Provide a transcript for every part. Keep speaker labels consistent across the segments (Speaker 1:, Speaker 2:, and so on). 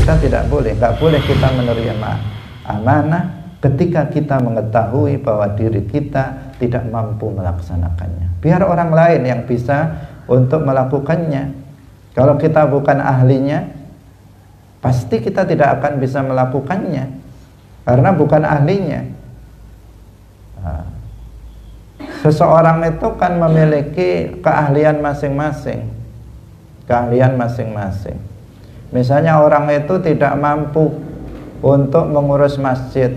Speaker 1: kita tidak boleh. Nggak boleh kita menerima amanah ketika kita mengetahui bahwa diri kita tidak mampu melaksanakannya. Biar orang lain yang bisa untuk melakukannya. Kalau kita bukan ahlinya, pasti kita tidak akan bisa melakukannya karena bukan ahlinya. Seseorang itu kan memiliki keahlian masing-masing. Keahlian masing-masing. Misalnya orang itu tidak mampu untuk mengurus masjid.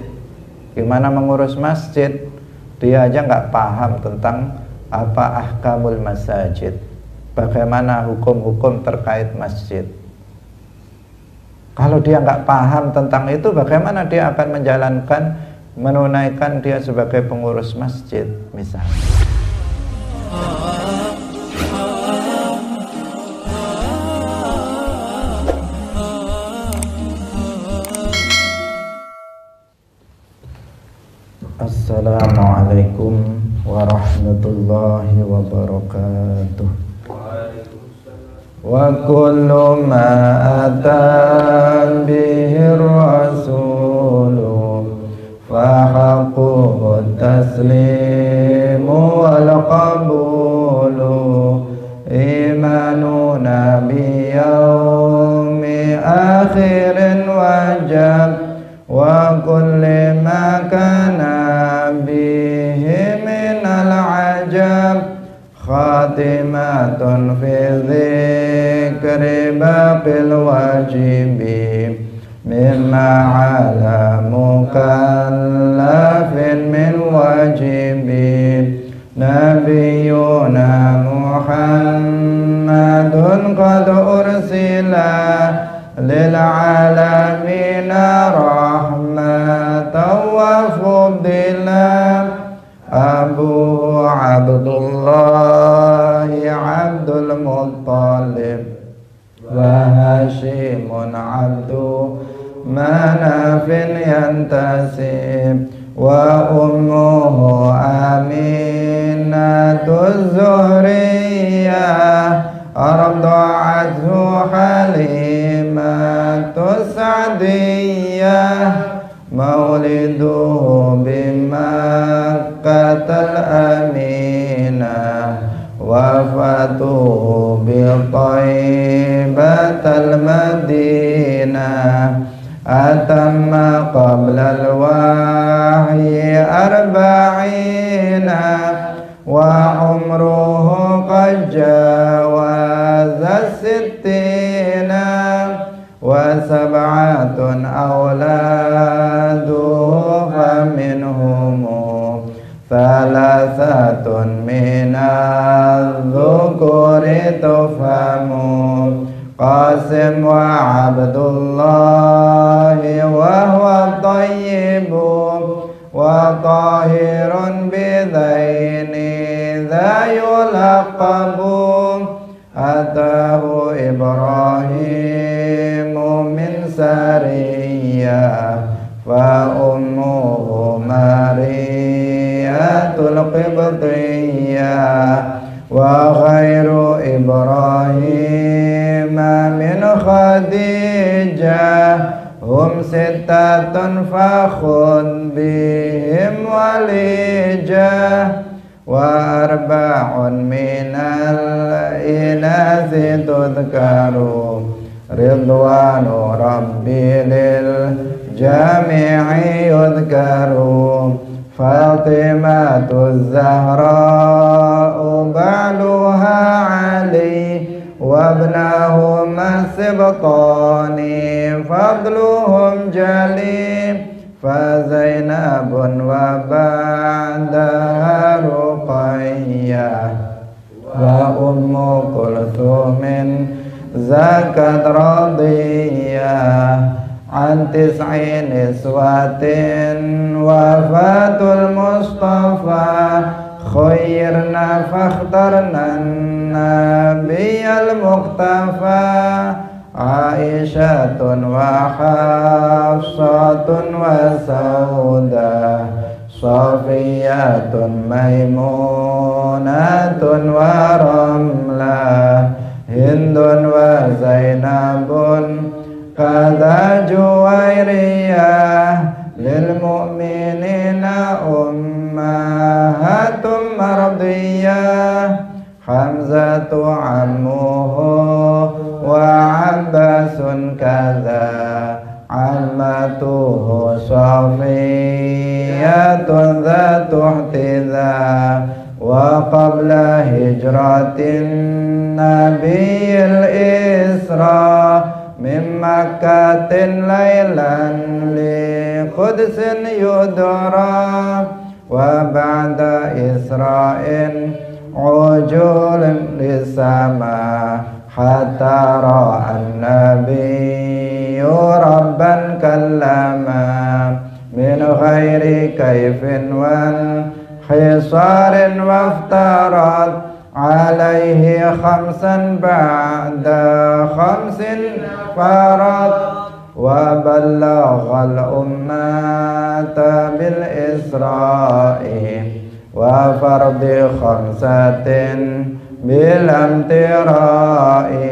Speaker 1: Gimana mengurus masjid? Dia aja nggak paham tentang apa ahkamul masajid. Bagaimana hukum-hukum terkait masjid. Kalau dia nggak paham tentang itu, bagaimana dia akan menunaikan dia sebagai pengurus masjid misalnya. Assalamualaikum warahmatullahi wabarakatuh. Wa kullu ma atan bihi rasulu fa haqqu taslimu wal qabulu imanuna bi yaumi akhirin wajab wa kulli ma kana bihi minal ajab khatimatun fi dzikri baqil wajibi mimma ala mukallafin min wajibi nabiyuna Muhammadun qad ursila lil alamina rahmatan wa fudila Abu Abdullah Abdul Muttalib wa Hashimun Abdu Manafin yantasib wa ummuhu Aminatu Zuhriyah arda'athu Halimatu Sa'diyah mauliduhu bimakkatal aminah wafatuhu bitaibatal madinah atamma qablal wahyi arba'ina wa umruhu qad jawaza sittina wa sab'atun awladuhu faminhumu thalathatun minadh-dhukuri tufamu Qasim wa Abdullahi wa huwa tayyibu wa tahirun bidhaini dha yulaqabu atahu Ibrahimu min sariyah wa ummuhu Mariyatul Qibtiyah wa khairu Ibrahim min Khadijah hum sittatun fakhud bihim walijah wa arba'un minal inasi tudkaru ridwanu rabbi lil jami'i yudkaru Fatimatu Zahra'u ba'luha Ali wabnahuma sibtani fadluhum jali Fazainabun wa ba'daha Ruqayyah wa ummu kulthumin zakat radiyah an tis'in iswatin wafatul mustafa khairna fakhtarna nabiyal muqtafa Aisyatun wa Hafsatun wa Saudah Safiyatun Maimunatun wa Ramlah Hindun wa Zainabun Kata Juwairiyah lil mu'minina ummahatum mardiyah. Hamzatu ammuhu wa Abbasun kadha ammatuhu Safiyatun dhatu ihtidha. Wa qabla hijratin nabiyil isra min Makkatin laylan li Qudsin yudra. Wa ba'da isra'in ujulin lisama hatta ra'an nabiyyu rabban kallama min ghairi kaifin wan hisarin waftarat alaihi khamsan ba'da khamsin farat. Wa ballaghal ummata bil isra'i wa fardi khamsatin bilam tirai.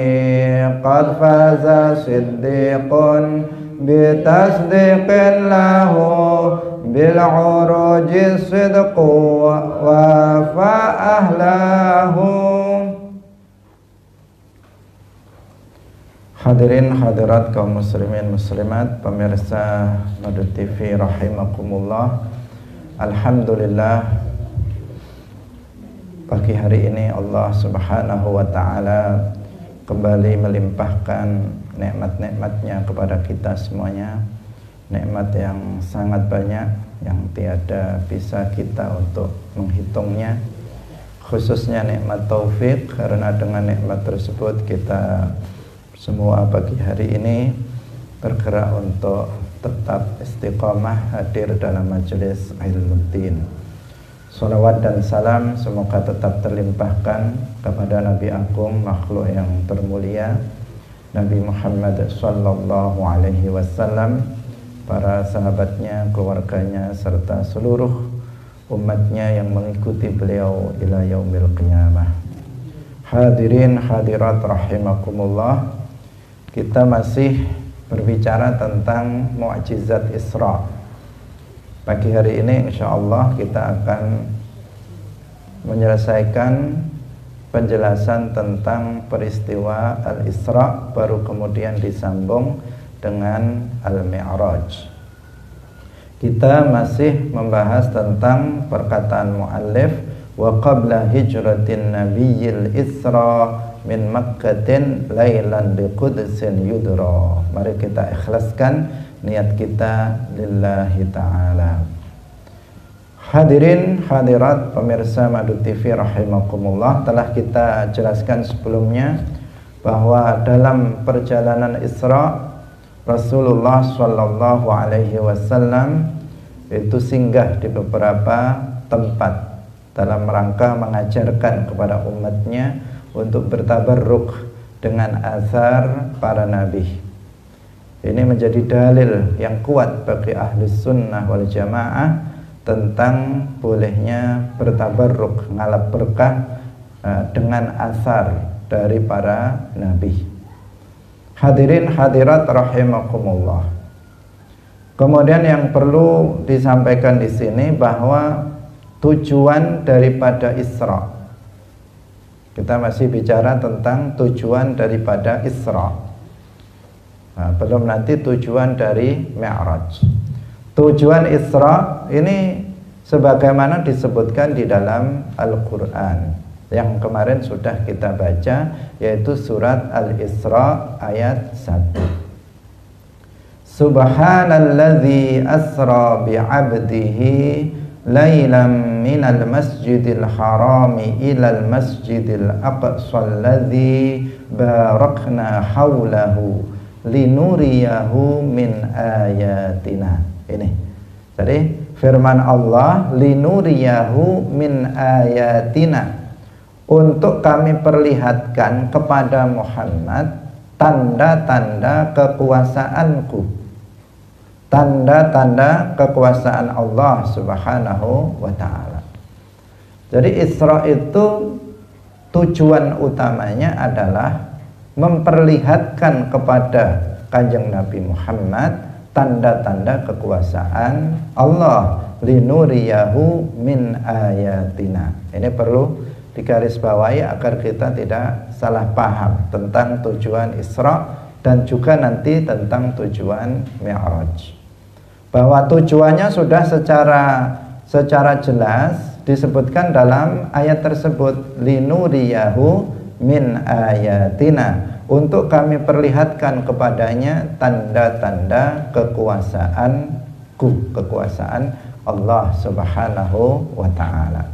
Speaker 1: Qad faza siddiqun bitasdiqin lahu bil uruji sidqu wa fa ahlahu. Hadirin hadirat kaum muslimin muslimat, pemirsa Madu TV rahimakumullah. Alhamdulillah, pagi hari ini Allah Subhanahu wa ta'ala kembali melimpahkan nikmat-nikmatnya kepada kita semuanya. Nikmat yang sangat banyak yang tiada bisa kita untuk menghitungnya, khususnya nikmat taufik, karena dengan nikmat tersebut kita semua pagi hari ini tergerak untuk tetap istiqamah hadir dalam majelis Ilmuddin. Salawat dan salam semoga tetap terlimpahkan kepada Nabi Agung, makhluk yang termulia, Nabi Muhammad sallallahu alaihi wasallam, para sahabatnya, keluarganya, serta seluruh umatnya yang mengikuti beliau ila yaumil qiyamah. Hadirin hadirat rahimakumullah, kita masih berbicara tentang mukjizat Isra. Pagi hari ini insyaallah kita akan menyelesaikan penjelasan tentang peristiwa Al-Isra, baru kemudian disambung dengan Al-Mi'raj. Kita masih membahas tentang perkataan muallif wa qabla hijratin nabiyyil Isra min Makkatin laylan bi Qudsin yudra. Mari kita ikhlaskan niat kita lillahi ta'ala. Hadirin hadirat pemirsa Madu TV rahimakumullah, telah kita jelaskan sebelumnya bahwa dalam perjalanan Isra Rasulullah sallallahu alaihi wasallam itu singgah di beberapa tempat dalam rangka mengajarkan kepada umatnya untuk bertabarruk dengan azar para nabi. Ini menjadi dalil yang kuat bagi ahli sunnah wal jamaah tentang bolehnya bertabarruk, ngalap berkah dengan azar dari para nabi. Hadirin hadirat rahimakumullah. Kemudian yang perlu disampaikan di sini bahwa tujuan daripada Isra, kita masih bicara tentang tujuan daripada Isra. Belum nanti tujuan dari Mi'raj. Tujuan Isra ini sebagaimana disebutkan di dalam Al-Quran yang kemarin sudah kita baca, yaitu surat Al-Isra ayat 1. Subhanalladzi asra bi'abdihi laylan minal masjidil harami ilal masjidil aqsa alladzi barakna haulahu linuriyahu min ayatina. Ini jadi firman Allah, linuriyahu min ayatina, untuk kami perlihatkan kepada Muhammad tanda-tanda kekuasaanku, tanda-tanda kekuasaan Allah Subhanahu wa ta'ala. Jadi Isra itu tujuan utamanya adalah memperlihatkan kepada Kanjeng Nabi Muhammad tanda-tanda kekuasaan Allah, linuriyahu min ayatina. Ini perlu digarisbawahi agar kita tidak salah paham tentang tujuan Isra dan juga nanti tentang tujuan Mi'raj. Bahwa tujuannya sudah secara jelas disebutkan dalam ayat tersebut, linuriyahu min ayatina, untuk kami perlihatkan kepadanya tanda-tanda kekuasaan Allah Subhanahu wa ta'ala.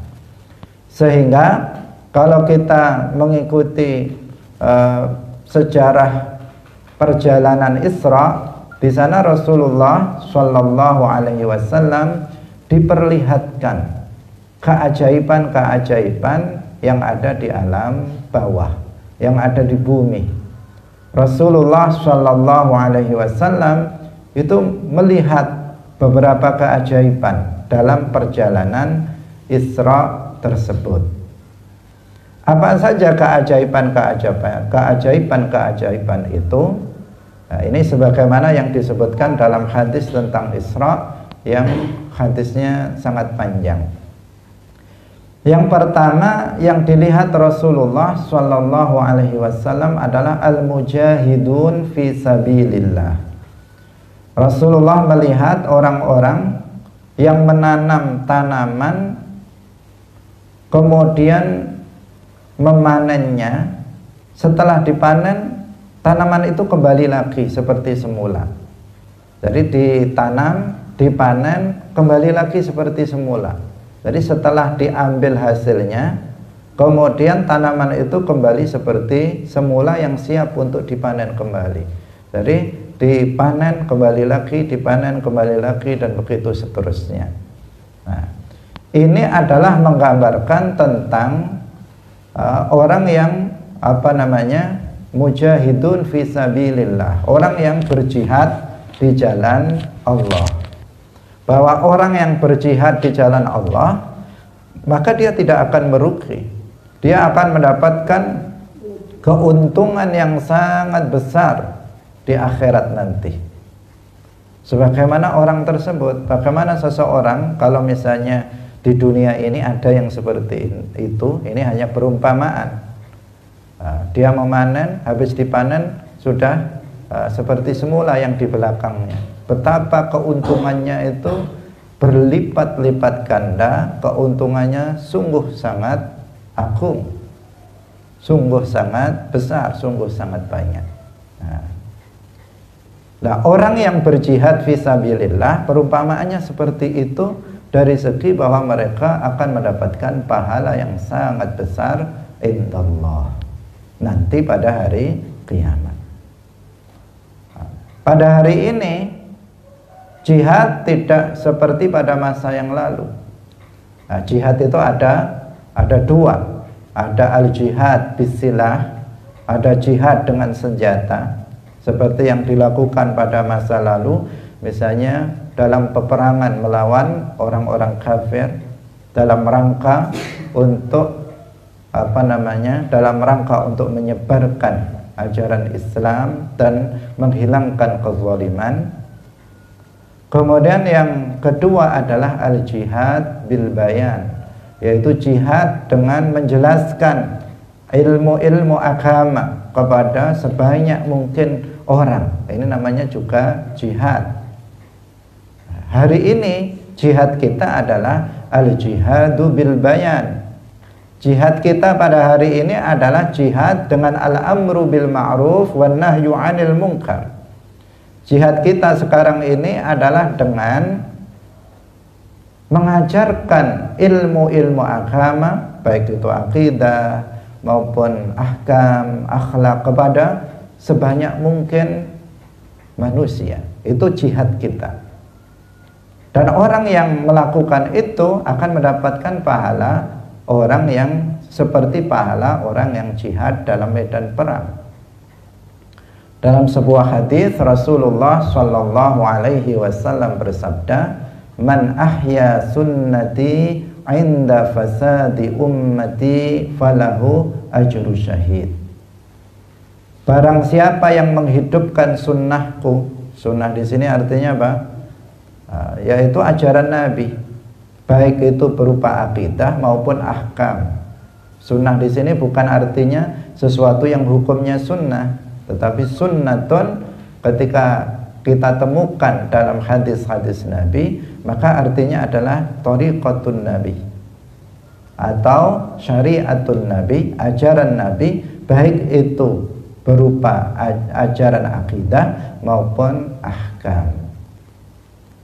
Speaker 1: Sehingga kalau kita mengikuti sejarah perjalanan Isra, di sana Rasulullah Shallallahu Alaihi Wasallam diperlihatkan keajaiban-keajaiban yang ada di alam bawah, yang ada di bumi. Rasulullah Shallallahu Alaihi Wasallam itu melihat beberapa keajaiban dalam perjalanan Isra tersebut. Apa saja keajaiban itu? Nah, ini sebagaimana yang disebutkan dalam hadis tentang Isra, yang hadisnya sangat panjang. Yang pertama yang dilihat Rasulullah Shallallahu Alaihi Wasallam adalah al-mujahidun fi sabilillah. Rasulullah melihat orang-orang yang menanam tanaman, kemudian memanennya. Setelah dipanen, tanaman itu kembali lagi seperti semula. Jadi ditanam, dipanen, kembali lagi seperti semula. Jadi setelah diambil hasilnya, kemudian tanaman itu kembali seperti semula yang siap untuk dipanen kembali. Jadi dipanen kembali lagi, dipanen kembali lagi, dan begitu seterusnya. Nah, ini adalah menggambarkan tentang orang yang mujahidun fi sabilillah, orang yang berjihad di jalan Allah. Bahwa orang yang berjihad di jalan Allah, maka dia tidak akan merugi. Dia akan mendapatkan keuntungan yang sangat besar di akhirat nanti. Sebagaimana orang tersebut, bagaimana seseorang kalau misalnya di dunia ini ada yang seperti itu, ini hanya perumpamaan. Dia memanen, habis dipanen sudah seperti semula yang di belakangnya. Betapa keuntungannya itu berlipat-lipat ganda, keuntungannya sungguh sangat agung, sungguh sangat besar, sungguh sangat banyak. Nah, orang yang berjihad fisabilillah perumpamaannya seperti itu dari segi bahwa mereka akan mendapatkan pahala yang sangat besar indallah nanti pada hari kiamat. Pada hari ini jihad tidak seperti pada masa yang lalu. Nah, jihad itu ada dua. Ada al-jihad bisilah, ada jihad dengan senjata, seperti yang dilakukan pada masa lalu, misalnya dalam peperangan melawan orang-orang kafir dalam rangka untuk dalam rangka untuk menyebarkan ajaran Islam dan menghilangkan kezaliman. Kemudian yang kedua adalah al-jihad bil bayan, yaitu jihad dengan menjelaskan ilmu-ilmu agama kepada sebanyak mungkin orang. Ini namanya juga jihad. Hari ini jihad kita adalah al-jihadu bil bayan. Jihad kita pada hari ini adalah jihad dengan al-amru bil ma'ruf wan nahyu 'anil munkar. Jihad kita sekarang ini adalah dengan mengajarkan ilmu-ilmu agama, baik itu akidah maupun ahkam, akhlak, kepada sebanyak mungkin manusia. Itu jihad kita. Dan orang yang melakukan itu akan mendapatkan pahala orang yang seperti pahala orang yang jihad dalam medan perang. Dalam sebuah hadis Rasulullah Shallallahu Alaihi Wasallam bersabda, "Man ahya sunnati inda fasadi ummati falahu ajru syahid." Barang siapa yang menghidupkan sunnahku, sunnah di sini artinya apa? Yaitu ajaran Nabi, baik itu berupa akidah maupun ahkam. Sunnah di sini bukan artinya sesuatu yang hukumnya sunnah, tetapi sunnatun ketika kita temukan dalam hadis-hadis Nabi, maka artinya adalah thariqatun Nabi atau syariatun Nabi, ajaran Nabi, baik itu berupa ajaran akidah maupun ahkam.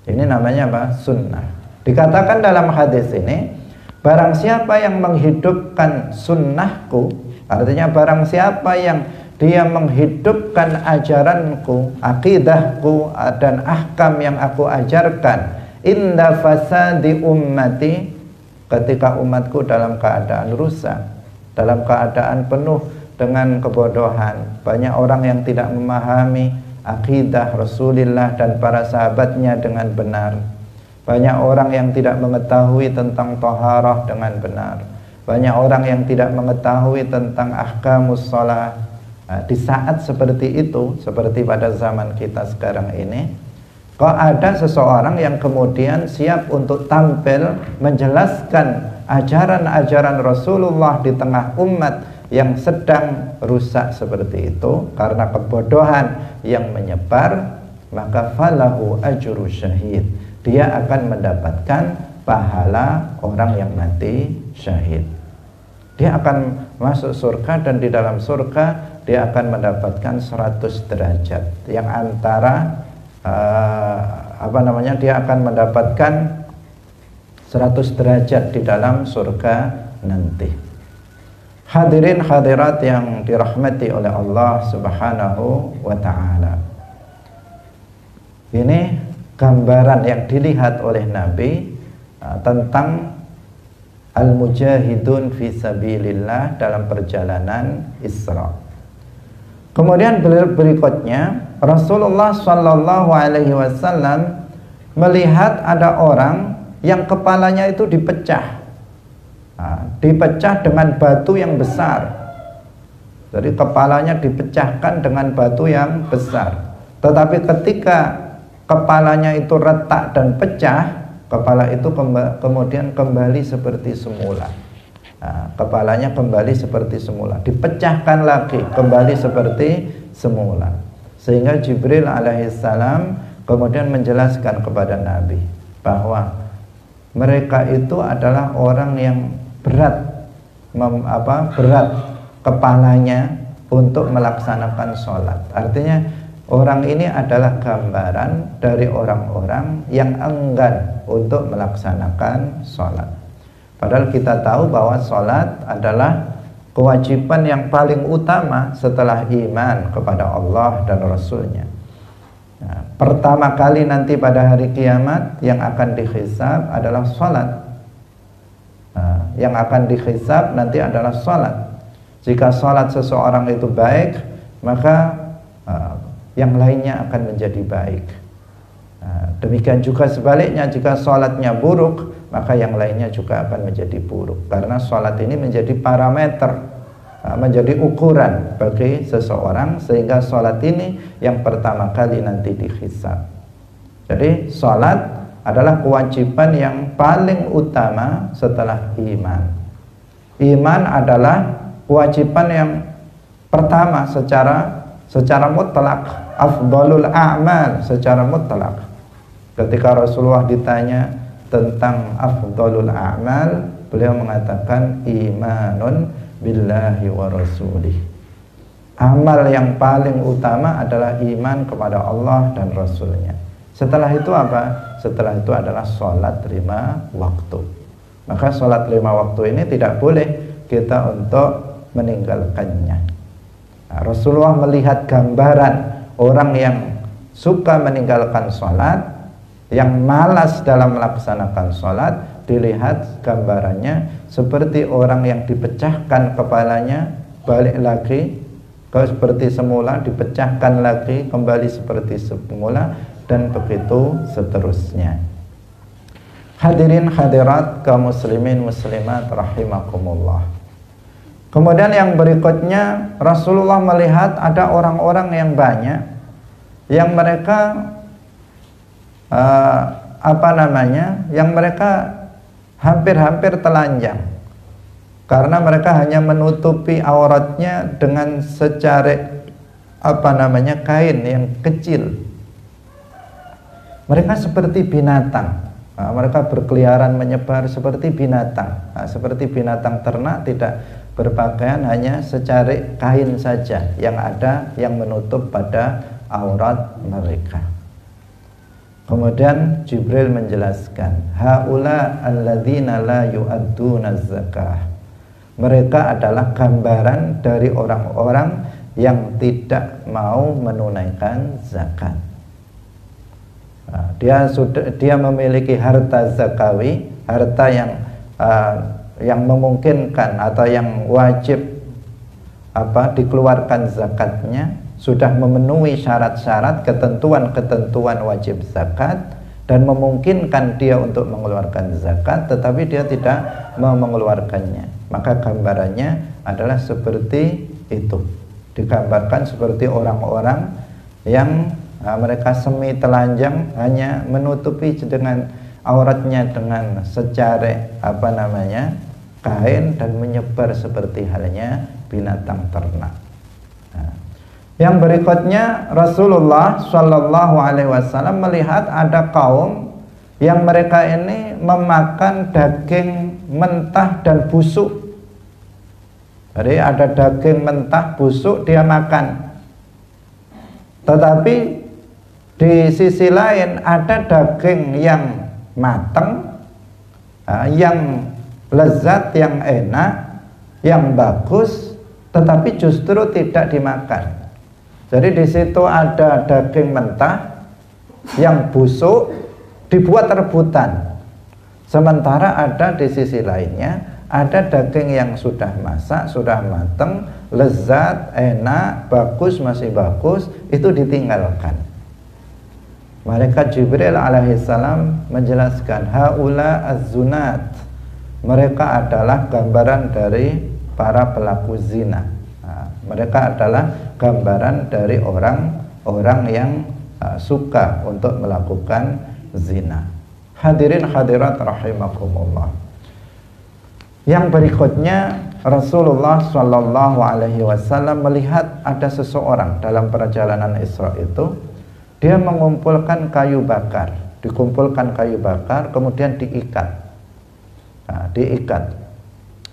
Speaker 1: Ini namanya apa? Sunnah. Dikatakan dalam hadis ini, barang siapa yang menghidupkan sunnahku, artinya barang siapa yang dia menghidupkan ajaranku, akidahku, dan ahkam yang aku ajarkan, inda fasadi ummati, ketika umatku dalam keadaan rusak, dalam keadaan penuh dengan kebodohan, banyak orang yang tidak memahami akidah Rasulullah dan para sahabatnya dengan benar, banyak orang yang tidak mengetahui tentang taharah dengan benar, banyak orang yang tidak mengetahui tentang ahkamus shalah. Di saat seperti itu, seperti pada zaman kita sekarang ini, kok ada seseorang yang kemudian siap untuk tampil menjelaskan ajaran-ajaran Rasulullah di tengah umat yang sedang rusak seperti itu karena kebodohan yang menyebar, maka falahu ajru syahid, dia akan mendapatkan pahala orang yang mati syahid. Dia akan masuk surga, dan di dalam surga dia akan mendapatkan 100 derajat yang antara dia akan mendapatkan 100 derajat di dalam surga nanti. Hadirin hadirat yang dirahmati oleh Allah Subhanahu wa ta'ala, ini gambaran yang dilihat oleh Nabi tentang al-mujahidun fi sabilillah dalam perjalanan Isra. Kemudian berikutnya Rasulullah Shallallahu Alaihi Wasallam melihat ada orang yang kepalanya itu dipecah, dipecah dengan batu yang besar. Jadi kepalanya dipecahkan dengan batu yang besar. Tetapi ketika kepalanya itu retak dan pecah, kepala itu kemudian kembali seperti semula. Kepalanya kembali seperti semula, dipecahkan lagi kembali seperti semula, sehingga Jibril alaihissalam kemudian menjelaskan kepada Nabi bahwa mereka itu adalah orang yang berat kepalanya untuk melaksanakan sholat. Artinya orang ini adalah gambaran dari orang-orang yang enggan untuk melaksanakan sholat. Padahal kita tahu bahwa sholat adalah kewajiban yang paling utama setelah iman kepada Allah dan Rasulnya. Pertama kali nanti pada hari kiamat yang akan dihisab adalah sholat. Yang akan dihisab nanti adalah sholat. Jika sholat seseorang itu baik, maka yang lainnya akan menjadi baik. Demikian juga sebaliknya, jika sholatnya buruk, maka yang lainnya juga akan menjadi buruk. Karena sholat ini menjadi parameter, menjadi ukuran bagi seseorang, sehingga sholat ini yang pertama kali nanti dihisab. Jadi sholat adalah kewajiban yang paling utama setelah iman. Iman adalah kewajiban yang pertama secara mutlak, afdalul a'mal secara mutlak. Ketika Rasulullah ditanya tentang afdalul a'mal, beliau mengatakan imanun billahi wa rasulih. Amal yang paling utama adalah iman kepada Allah dan Rasulnya. Setelah itu apa? Setelah itu adalah sholat 5 waktu. Maka sholat 5 waktu ini tidak boleh kita untuk meninggalkannya. Rasulullah melihat gambaran orang yang suka meninggalkan sholat, yang malas dalam melaksanakan sholat, dilihat gambarannya seperti orang yang dipecahkan kepalanya, balik lagi seperti semula, dipecahkan lagi kembali seperti semula, dan begitu seterusnya. Hadirin hadirat kaum muslimin muslimat rahimakumullah. Kemudian yang berikutnya, Rasulullah melihat ada orang-orang yang banyak yang mereka yang mereka hampir-hampir telanjang karena mereka hanya menutupi auratnya dengan secarik kain yang kecil. Mereka seperti binatang. Mereka berkeliaran menyebar seperti binatang. Seperti binatang ternak, tidak berpakaian, hanya secarik kain saja yang ada yang menutup pada aurat mereka. Kemudian Jibril menjelaskan, haula alladzina la yu'adduna zakah. Mereka adalah gambaran dari orang-orang yang tidak mau menunaikan zakat. Dia memiliki harta zakawi, harta yang memungkinkan atau yang wajib dikeluarkan zakatnya, sudah memenuhi syarat-syarat ketentuan-ketentuan wajib zakat dan memungkinkan dia untuk mengeluarkan zakat, tetapi dia tidak mau mengeluarkannya. Maka gambarannya adalah seperti itu. Digambarkan seperti orang-orang yang mereka semi telanjang, hanya menutupi dengan auratnya dengan secarik kain dan menyebar seperti halnya binatang ternak. Yang berikutnya, Rasulullah Shallallahu Alaihi Wasallam melihat ada kaum yang mereka ini memakan daging mentah dan busuk. Jadi ada daging mentah busuk dia makan. Tetapi di sisi lain ada daging yang matang, yang lezat, yang enak, yang bagus, tetapi justru tidak dimakan. Jadi di situ ada daging mentah yang busuk dibuat rebutan. Sementara ada di sisi lainnya ada daging yang sudah masak, sudah matang, lezat, enak, bagus, masih bagus, itu ditinggalkan. Malaikat Jibril alaihissalam menjelaskan, haula az-zunat. Mereka adalah gambaran dari para pelaku zina. Mereka adalah gambaran dari orang-orang yang suka untuk melakukan zina. Hadirin hadirat rahimakumullah. Yang berikutnya, Rasulullah Shallallahu Alaihi Wasallam melihat ada seseorang dalam perjalanan Isra itu, dia mengumpulkan kayu bakar, dikumpulkan kayu bakar, kemudian diikat. Diikat.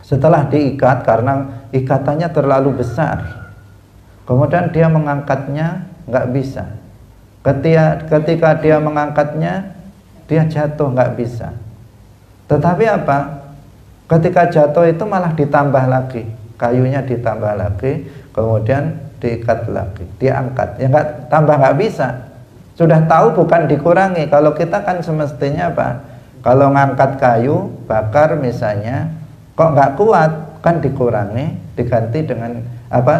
Speaker 1: Setelah diikat, karena ikatannya terlalu besar, kemudian dia mengangkatnya nggak bisa. Ketika dia mengangkatnya, dia jatuh nggak bisa. Tetapi ketika jatuh itu malah ditambah lagi, kayunya ditambah lagi, kemudian diikat lagi, diangkat, ya nggak bisa. Sudah tahu bukan dikurangi. Kalau kita kan semestinya kalau ngangkat kayu bakar misalnya, kok nggak kuat, kan dikurangi, diganti dengan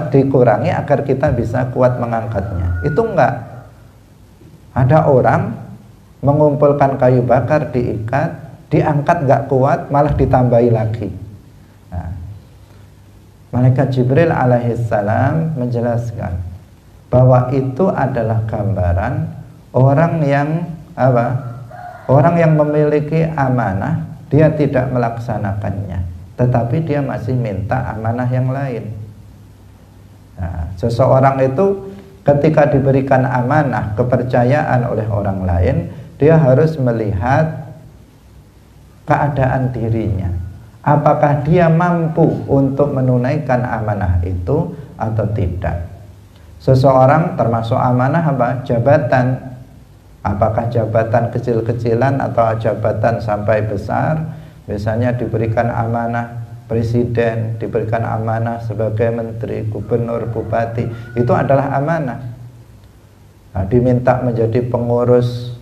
Speaker 1: dikurangi agar kita bisa kuat mengangkatnya. Itu enggak. Ada orang mengumpulkan kayu bakar, diikat, diangkat nggak kuat, malah ditambahi lagi. Malaikat Jibril alaihissalam menjelaskan bahwa itu adalah gambaran orang yang memiliki amanah, dia tidak melaksanakannya, tetapi dia masih minta amanah yang lain. Seseorang itu ketika diberikan amanah, kepercayaan oleh orang lain, dia harus melihat keadaan dirinya, apakah dia mampu untuk menunaikan amanah itu atau tidak. Seseorang termasuk amanah jabatan, apakah jabatan kecil-kecilan atau jabatan sampai besar. Misalnya diberikan amanah presiden, diberikan amanah sebagai menteri, gubernur, bupati, itu adalah amanah. Diminta menjadi pengurus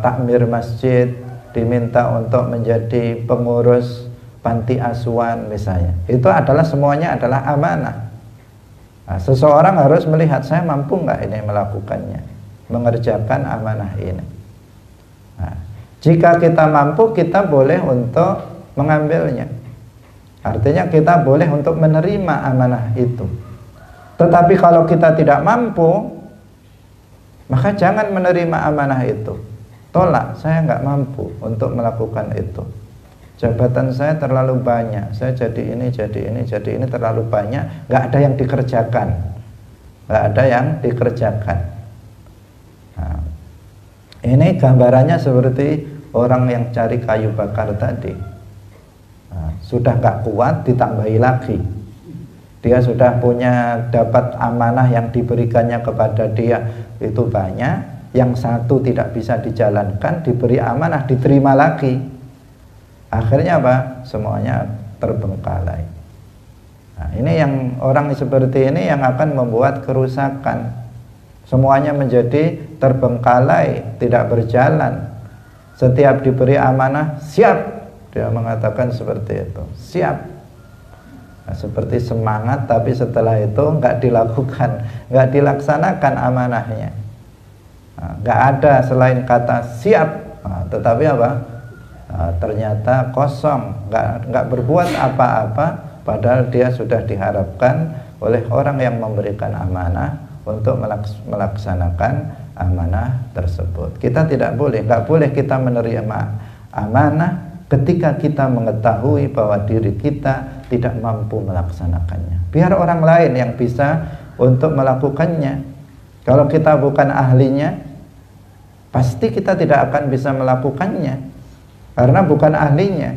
Speaker 1: takmir masjid, diminta untuk menjadi pengurus panti asuhan misalnya, itu adalah semuanya adalah amanah. Seseorang harus melihat, saya mampu nggak ini melakukannya, mengerjakan amanah ini. Jika kita mampu, kita boleh untuk mengambilnya. Artinya kita boleh untuk menerima amanah itu. Tetapi kalau kita tidak mampu, maka jangan menerima amanah itu. Tolak, saya nggak mampu untuk melakukan itu. Jabatan saya terlalu banyak, saya jadi ini terlalu banyak, nggak ada yang dikerjakan. Nggak ada yang dikerjakan. Nah, ini gambarannya seperti orang yang cari kayu bakar tadi. Nah, sudah nggak kuat ditambahi lagi. Dia sudah punya dapat amanah yang diberikannya kepada dia itu banyak, yang satu tidak bisa dijalankan, diberi amanah diterima lagi. Akhirnya apa? Semuanya terbengkalai. Nah, ini yang orang seperti ini yang akan membuat kerusakan. Semuanya menjadi terbengkalai, tidak berjalan. Setiap diberi amanah, siap. Dia mengatakan seperti itu, siap. Nah, seperti semangat, tapi setelah itu nggak dilakukan, nggak dilaksanakan amanahnya. Nah, nggak ada selain kata siap. Nah, tetapi apa? Nah, ternyata kosong, nggak berbuat apa-apa. Padahal dia sudah diharapkan oleh orang yang memberikan amanah untuk melaksanakan amanah tersebut. Kita tidak boleh, nggak boleh kita menerima amanah ketika kita mengetahui bahwa diri kita tidak mampu melaksanakannya. Biar orang lain yang bisa untuk melakukannya. Kalau kita bukan ahlinya, pasti kita tidak akan bisa melakukannya karena bukan ahlinya.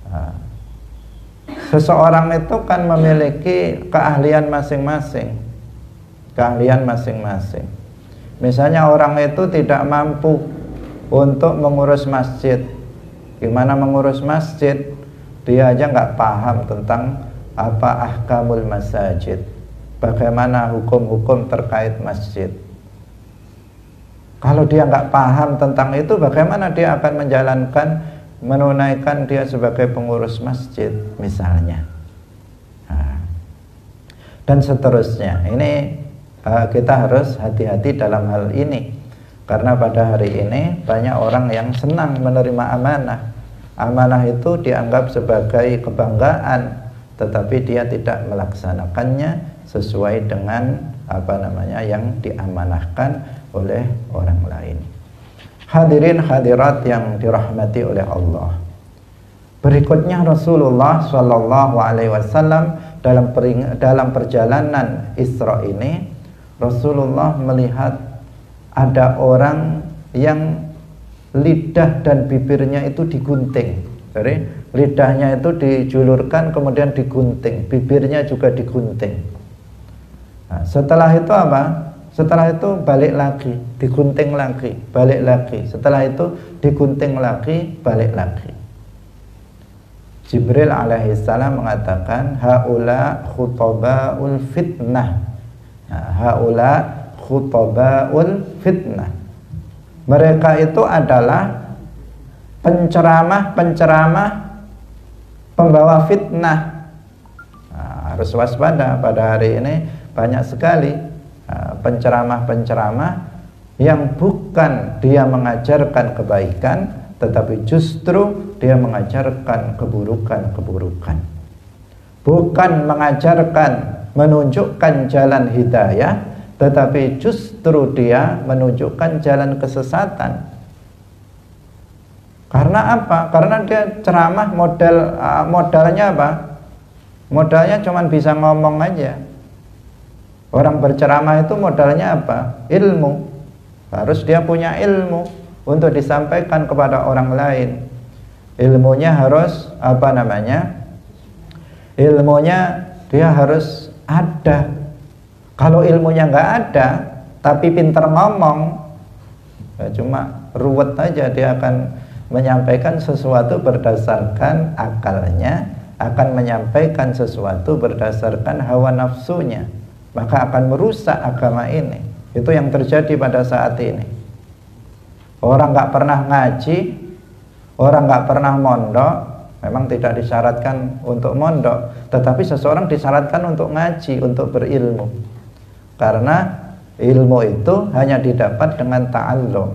Speaker 1: Nah, seseorang itu kan memiliki keahlian masing-masing. Keahlian masing-masing. Misalnya orang itu tidak mampu untuk mengurus masjid. Gimana mengurus masjid? Dia aja nggak paham tentang apa ahkamul masajid, bagaimana hukum-hukum terkait masjid. Kalau dia nggak paham tentang itu, bagaimana dia akan menunaikan dia sebagai pengurus masjid misalnya. Nah, dan seterusnya. Ini kita harus hati-hati dalam hal ini, karena pada hari ini banyak orang yang senang menerima amanah. Amanah itu dianggap sebagai kebanggaan, tetapi dia tidak melaksanakannya sesuai dengan yang diamanahkan oleh orang lain. Hadirin hadirat yang dirahmati oleh Allah. Berikutnya Rasulullah Shallallahu Alaihi Wasallam dalam perjalanan Isra ini, Rasulullah melihat ada orang yang lidah dan bibirnya itu digunting. Jadi lidahnya itu dijulurkan kemudian digunting, bibirnya juga digunting. Nah, setelah itu apa? Setelah itu balik lagi, digunting lagi, balik lagi. Setelah itu digunting lagi, balik lagi. Jibril alaihissalam mengatakan, haula khutabaul fitnah. Nah, haula khutabaul fitnah. Mereka itu adalah penceramah-penceramah pembawa fitnah. Nah, harus waspada, pada hari ini banyak sekali penceramah-penceramah yang bukan dia mengajarkan kebaikan, tetapi justru dia mengajarkan keburukan-keburukan. Bukan mengajarkan, menunjukkan jalan hidayah, tetapi justru dia menunjukkan jalan kesesatan. Karena apa? Karena dia ceramah modalnya apa? Modalnya cuma bisa ngomong aja. Orang berceramah itu modalnya apa? Ilmu. Harus dia punya ilmu untuk disampaikan kepada orang lain. Ilmunya harus ilmunya dia harus ada. Kalau ilmunya nggak ada, tapi pintar ngomong, ya cuma ruwet aja, dia akan menyampaikan sesuatu berdasarkan akalnya, akan menyampaikan sesuatu berdasarkan hawa nafsunya, maka akan merusak agama ini. Itu yang terjadi pada saat ini. Orang nggak pernah ngaji, orang nggak pernah mondok, memang tidak disyaratkan untuk mondok, tetapi seseorang disyaratkan untuk ngaji, untuk berilmu. Karena ilmu itu hanya didapat dengan ta'allum.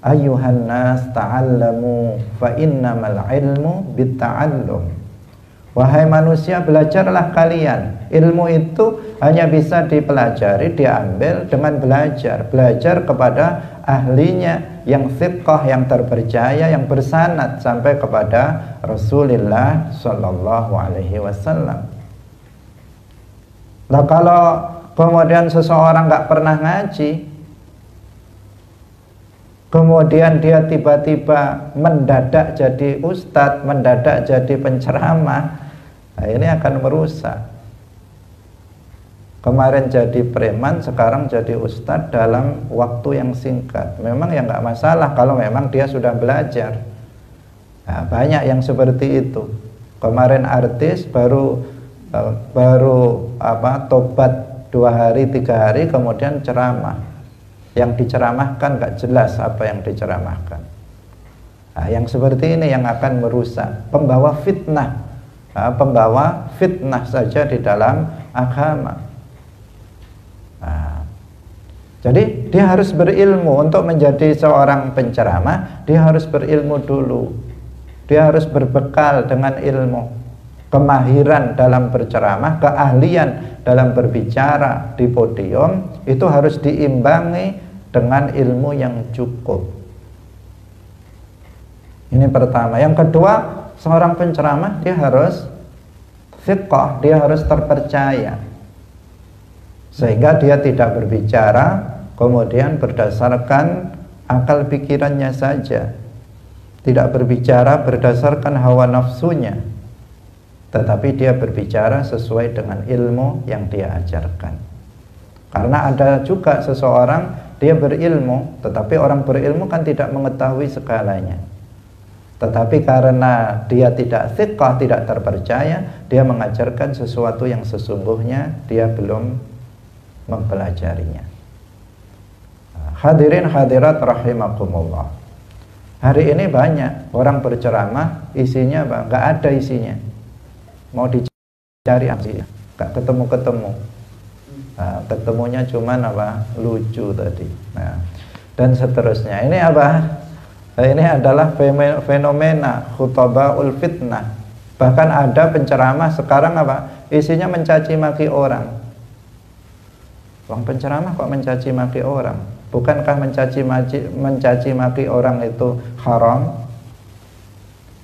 Speaker 1: Ayyuhan nas ta'allamu fa innamal ilmu bitta'allum. Wahai manusia, belajarlah kalian. Ilmu itu hanya bisa dipelajari, diambil dengan belajar. Belajar kepada ahlinya yang thiqah, yang terpercaya, yang bersanad sampai kepada Rasulullah Sallallahu Alaihi Wasallam. Nah, kalau kemudian seseorang nggak pernah ngaji, kemudian dia tiba-tiba mendadak jadi ustadz, mendadak jadi penceramah, nah ini akan merusak. Kemarin jadi preman, sekarang jadi ustadz dalam waktu yang singkat. Memang ya nggak masalah kalau memang dia sudah belajar. Nah, banyak yang seperti itu. Kemarin artis baru tobat 2 hari 3 hari kemudian ceramah. Yang diceramahkan gak jelas apa yang diceramahkan. Nah, yang seperti ini yang akan merusak, pembawa fitnah. Nah, pembawa fitnah saja di dalam agama. Nah, jadi dia harus berilmu. Untuk menjadi seorang penceramah, dia harus berilmu dulu. Dia harus berbekal dengan ilmu, kemahiran dalam berceramah, keahlian dalam berbicara di podium. Itu harus diimbangi dengan ilmu yang cukup. Ini pertama. Yang kedua, seorang penceramah dia harus thiqah, dia harus terpercaya, sehingga dia tidak berbicara kemudian berdasarkan akal pikirannya saja, tidak berbicara berdasarkan hawa nafsunya, tetapi dia berbicara sesuai dengan ilmu yang dia ajarkan. Karena ada juga seseorang dia berilmu, tetapi orang berilmu kan tidak mengetahui segalanya. Tetapi karena dia tidak thiqah, tidak terpercaya, dia mengajarkan sesuatu yang sesungguhnya dia belum mempelajarinya. Hadirin hadirat rahimakumullah. Hari ini banyak orang berceramah, isinya nggak ada isinya. Mau dicari apa? Nggak ketemu-ketemu. Nah, ketemunya cuman lucu tadi. Nah, dan seterusnya. Ini apa? Ini adalah fenomena khutabaul fitnah. Bahkan ada penceramah sekarang isinya mencaci maki orang. Wong penceramah kok mencaci maki orang? Bukankah mencaci maki orang itu haram?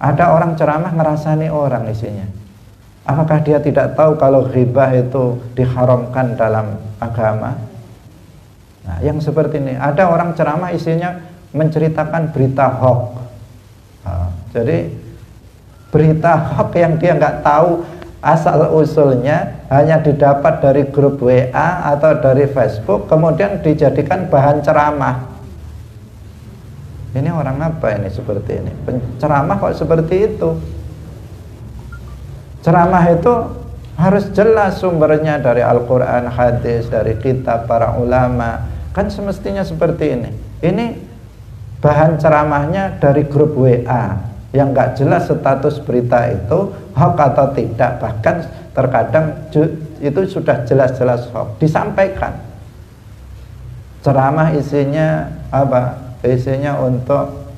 Speaker 1: Ada orang ceramah ngerasani orang isinya. Apakah dia tidak tahu kalau ghibah itu diharamkan dalam agama? Nah, yang seperti ini. Ada orang ceramah isinya menceritakan berita hoax. Nah, jadi berita hoax yang dia nggak tahu asal usulnya, hanya didapat dari grup WA atau dari Facebook, kemudian dijadikan bahan ceramah. Ini orang apa ini seperti ini? Penceramah kok seperti itu? Ceramah itu harus jelas sumbernya dari Al-Quran, hadis, dari kitab para ulama. Kan semestinya seperti ini. Ini bahan ceramahnya dari grup WA yang nggak jelas status berita itu hoax atau tidak. Bahkan terkadang itu sudah jelas-jelas hoax. Disampaikan. Ceramah isinya apa? Isinya untuk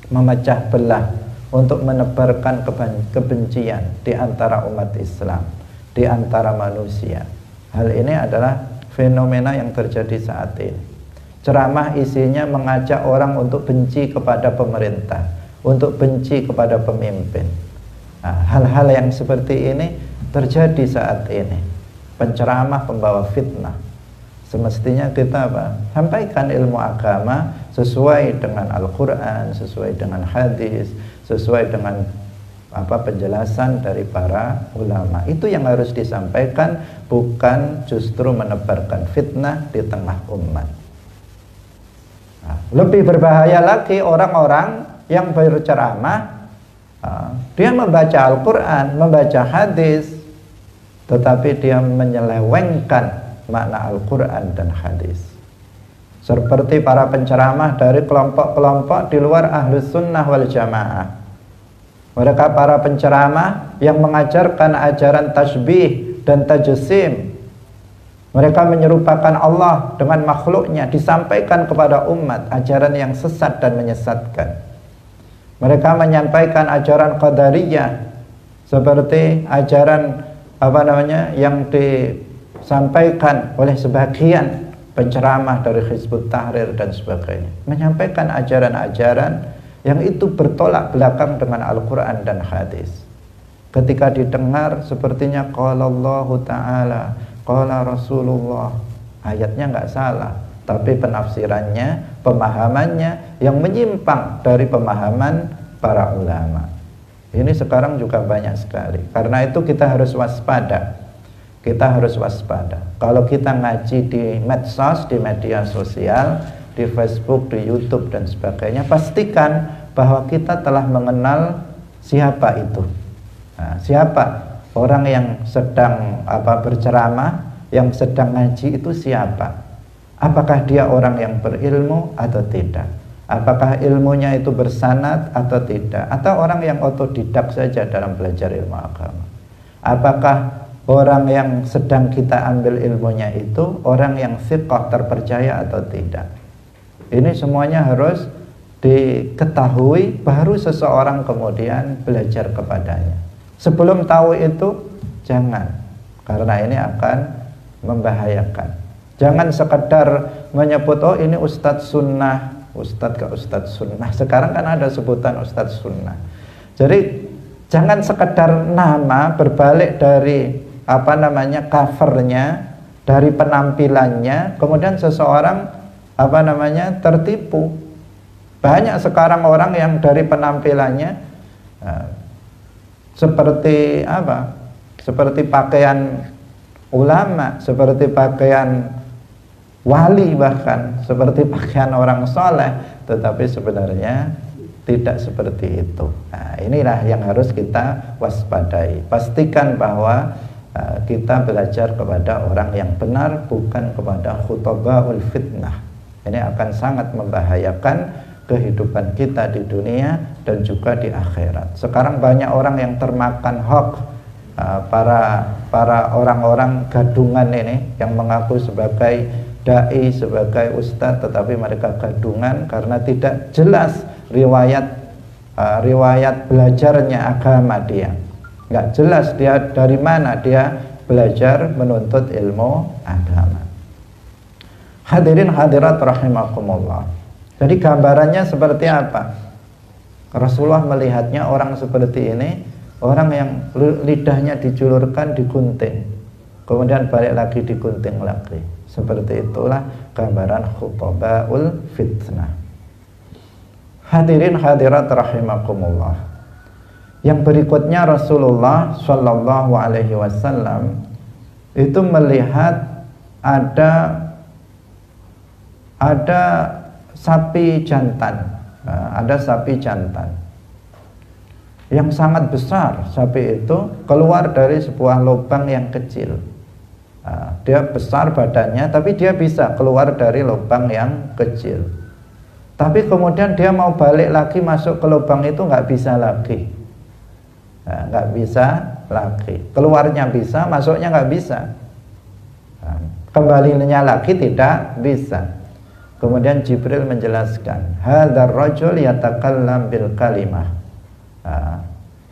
Speaker 1: memecah belah, untuk menebarkan kebencian di antara umat Islam, di antara manusia. Hal ini adalah fenomena yang terjadi saat ini. Ceramah isinya mengajak orang untuk benci kepada pemerintah, untuk benci kepada pemimpin. Nah, hal-hal yang seperti ini terjadi saat ini. Penceramah pembawa fitnah. Semestinya kita sampaikan ilmu agama sesuai dengan Al-Quran, sesuai dengan hadis, sesuai dengan penjelasan dari para ulama. Itu yang harus disampaikan, bukan justru menebarkan fitnah di tengah umat. Nah, lebih berbahaya lagi orang-orang yang berceramah, dia membaca Al-Quran, membaca hadis, tetapi dia menyelewengkan makna Al-Quran dan hadis. Seperti para penceramah dari kelompok-kelompok di luar Ahlus Sunnah wal Jamaah. Mereka para penceramah yang mengajarkan ajaran tasbih dan tajsim. Mereka menyerupakan Allah dengan makhluknya, disampaikan kepada umat ajaran yang sesat dan menyesatkan. Mereka menyampaikan ajaran qadariyah seperti ajaran yang disampaikan oleh sebagian penceramah dari Hizbut Tahrir dan sebagainya. Menyampaikan ajaran-ajaran yang itu bertolak belakang dengan Al-Quran dan hadis. Ketika didengar sepertinya qala Allah Ta'ala, qala Rasulullah, ayatnya nggak salah, tapi penafsirannya, pemahamannya yang menyimpang dari pemahaman para ulama. Ini sekarang juga banyak sekali. Karena itu kita harus waspada. Kita harus waspada. Kalau kita ngaji di medsos, di media sosial, di Facebook, di YouTube dan sebagainya, pastikan bahwa kita telah mengenal siapa itu. Nah, siapa orang yang sedang berceramah, yang sedang ngaji itu siapa? Apakah dia orang yang berilmu atau tidak? Apakah ilmunya itu bersanad atau tidak? Atau orang yang otodidak saja dalam belajar ilmu agama? Apakah orang yang sedang kita ambil ilmunya itu orang yang thiqah, terpercaya atau tidak? Ini semuanya harus diketahui, baru seseorang kemudian belajar kepadanya. Sebelum tahu itu jangan, karena ini akan membahayakan. Jangan sekedar menyebut, oh ini ustadz sunnah, ustadz ke ustadz sunnah. Sekarang kan ada sebutan ustadz sunnah. Jadi jangan sekedar nama, berbalik dari covernya, dari penampilannya, kemudian seseorang tertipu. Banyak sekarang orang yang dari penampilannya seperti pakaian ulama, seperti pakaian wali, bahkan seperti pakaian orang soleh, tetapi sebenarnya tidak seperti itu. Nah, inilah yang harus kita waspadai. Pastikan bahwa kita belajar kepada orang yang benar, bukan kepada khutabaul fitnah. Ini akan sangat membahayakan kehidupan kita di dunia dan juga di akhirat. Sekarang banyak orang yang termakan hoax, para orang-orang gadungan ini yang mengaku sebagai dai, sebagai ustadz, tetapi mereka gadungan karena tidak jelas riwayat belajarnya agama dia. Nggak jelas dia dari mana dia belajar menuntut ilmu agama. Hadirin hadirat rahimakumullah. Jadi gambarannya seperti apa? Rasulullah melihatnya orang seperti ini, orang yang lidahnya dijulurkan, digunting, kemudian balik lagi digunting lagi. Seperti itulah gambaran khutabaul fitnah. Hadirin hadirat rahimakumullah. Yang berikutnya Rasulullah Shallallahu Alaihi Wasallam itu melihat ada sapi jantan, ada sapi jantan yang sangat besar. Sapi itu keluar dari sebuah lubang yang kecil. Dia besar badannya, tapi dia bisa keluar dari lubang yang kecil. Tapi kemudian dia mau balik lagi masuk ke lubang itu nggak bisa lagi, nggak bisa lagi. Keluarnya bisa, masuknya nggak bisa. Kembalinya lagi tidak bisa. Kemudian Jibril menjelaskan, hadzal rajul yatakallam bil kalimah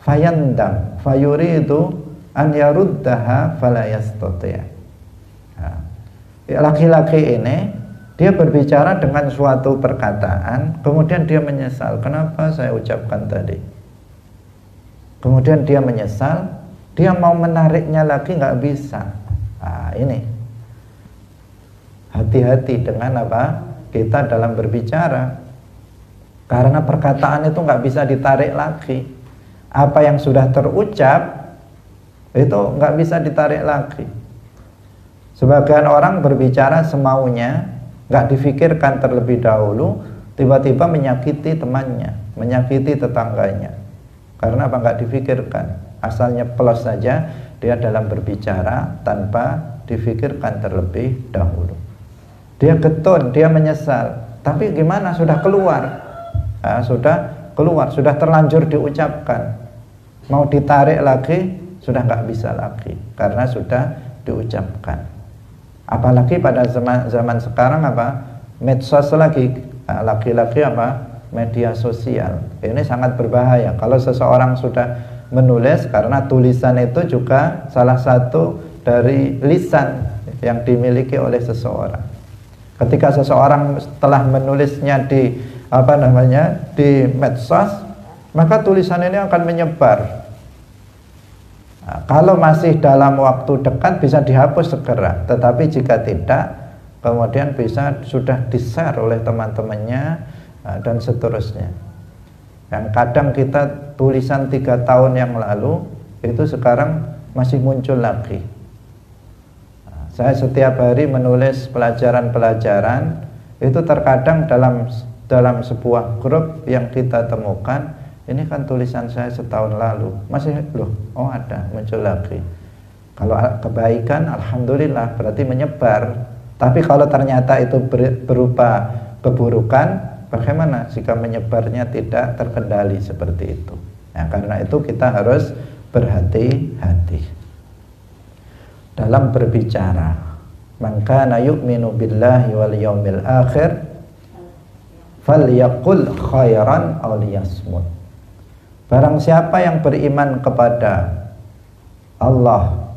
Speaker 1: fayandam fayuridu an yaruddaha fala yastati'. Laki-laki ini dia berbicara dengan suatu perkataan, kemudian dia menyesal, kenapa saya ucapkan tadi. Kemudian dia menyesal, dia mau menariknya lagi nggak bisa. Ini hati-hati dengan kita dalam berbicara, karena perkataan itu nggak bisa ditarik lagi. Apa yang sudah terucap itu nggak bisa ditarik lagi. Sebagian orang berbicara semaunya, nggak difikirkan terlebih dahulu, tiba-tiba menyakiti temannya, menyakiti tetangganya. Karena nggak difikirkan, asalnya plus saja dia dalam berbicara tanpa difikirkan terlebih dahulu. Dia getun, dia menyesal, tapi gimana, sudah keluar, sudah terlanjur diucapkan. Mau ditarik lagi sudah nggak bisa lagi, karena sudah diucapkan. Apalagi pada zaman sekarang apa? Medsos lagi apa? Media sosial. Ini sangat berbahaya. Kalau seseorang sudah menulis, karena tulisan itu juga salah satu dari lisan yang dimiliki oleh seseorang. Ketika seseorang telah menulisnya di di medsos, maka tulisan ini akan menyebar. Nah, kalau masih dalam waktu dekat bisa dihapus segera, tetapi jika tidak, kemudian bisa sudah di-share oleh teman-temannya dan seterusnya. Yang kadang kita tulisan 3 tahun yang lalu itu sekarang masih muncul lagi. Nah, saya setiap hari menulis pelajaran-pelajaran, itu terkadang dalam sebuah grup yang kita temukan, ini kan tulisan saya setahun lalu, masih ada, muncul lagi. Kalau kebaikan, alhamdulillah, berarti menyebar. Tapi kalau ternyata itu berupa keburukan, bagaimana jika menyebarnya tidak terkendali seperti itu? Nah, karena itu kita harus berhati-hati dalam berbicara. Man kana yu'minu billahi wal yaumil akhir falyaqul khairan aw liyasmut. Barang siapa yang beriman kepada Allah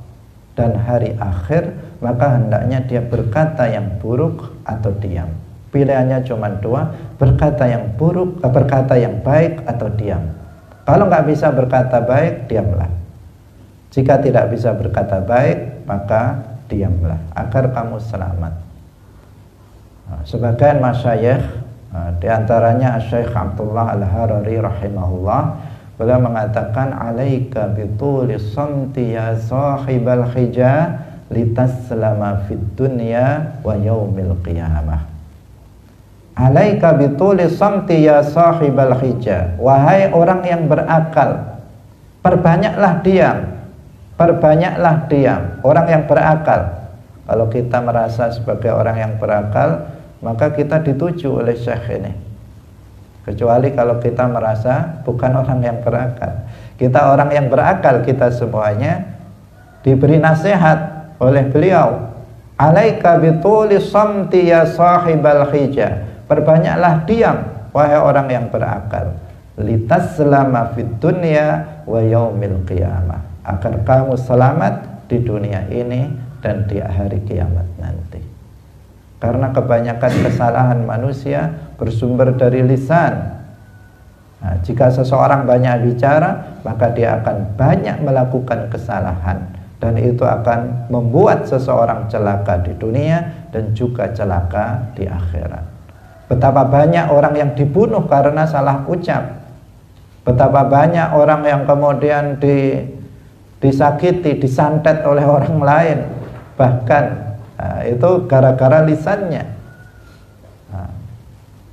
Speaker 1: dan hari akhir, maka hendaknya dia berkata yang buruk atau diam. Pilihannya cuma 2, berkata yang buruk, berkata yang baik atau diam. Kalau nggak bisa berkata baik, diamlah. Jika tidak bisa berkata baik, maka diamlah agar kamu selamat. Sebagian masyayikh, di antaranya Syekh Abdullah Al-Harari rahimahullah, beliau mengatakan, alaika bituli samti ya sahibal hija litaslama fid dunya wa yaumil qiyamah. Alaika bituli samti ya sahibal hija, wahai orang yang berakal, perbanyaklah diam. Perbanyaklah diam, orang yang berakal. Kalau kita merasa sebagai orang yang berakal, maka kita dituju oleh syekh ini. Kecuali kalau kita merasa bukan orang yang berakal. Kita orang yang berakal, kita semuanya diberi nasihat oleh beliau. Alaika bituli samti ya sahibal hija, perbanyaklah diam, wahai orang yang berakal. Litaslama fid dunya wa yaumil qiyamah, agar kamu selamat di dunia ini dan di hari kiamat nanti. Karena kebanyakan kesalahan manusia bersumber dari lisan. Nah, jika seseorang banyak bicara, maka dia akan banyak melakukan kesalahan, dan itu akan membuat seseorang celaka di dunia dan juga celaka di akhirat. Betapa banyak orang yang dibunuh karena salah ucap. Betapa banyak orang yang kemudian disakiti, disantet oleh orang lain, bahkan itu gara-gara lisannya.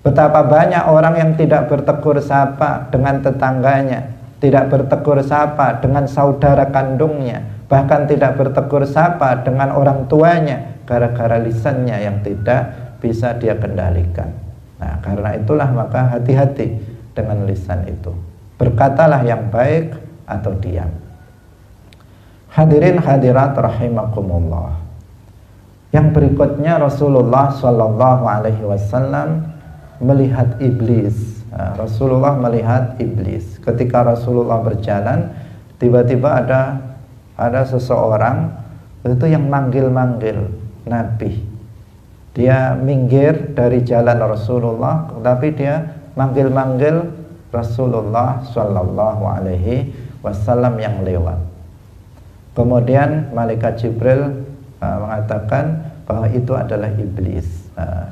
Speaker 1: Betapa banyak orang yang tidak bertegur sapa dengan tetangganya, tidak bertegur sapa dengan saudara kandungnya, bahkan tidak bertegur sapa dengan orang tuanya, gara-gara lisannya yang tidak bisa dia kendalikan. Nah, karena itulah maka hati-hati dengan lisan itu. Berkatalah yang baik atau diam. Hadirin hadirat rahimakumullah. Yang berikutnya, Rasulullah Shallallahu Alaihi Wasallam melihat iblis. Rasulullah melihat iblis. Ketika Rasulullah berjalan, tiba-tiba ada seseorang itu yang manggil-manggil Nabi. Dia minggir dari jalan Rasulullah, tapi dia manggil-manggil Rasulullah Shallallahu Alaihi Wasallam yang lewat. Kemudian malaikat Jibril mengatakan bahwa itu adalah iblis.